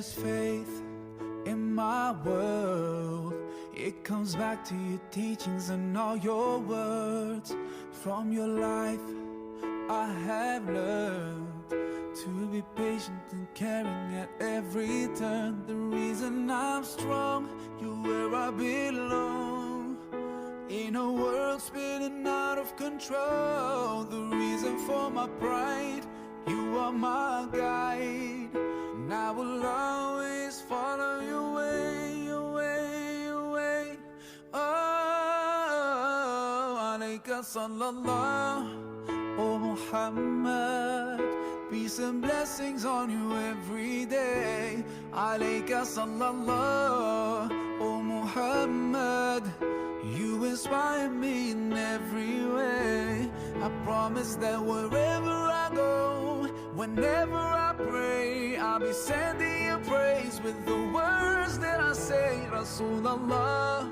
there's faith in my world, it comes back to your teachings and all your words. From your life I have learned to be patient and caring at every turn. The reason I'm strong, you're where I belong. In a world spinning out of control, the reason for my pride, you are my guide. And I will always follow your way, your way, your way. Oh, alayka sallallahu, oh Muhammad. Peace and blessings on you every day. Alayka sallallahu, oh Muhammad. You inspire me in every way. I promise that wherever I go, whenever I pray, I'll be sending you praise with the words that I say. Rasulullah,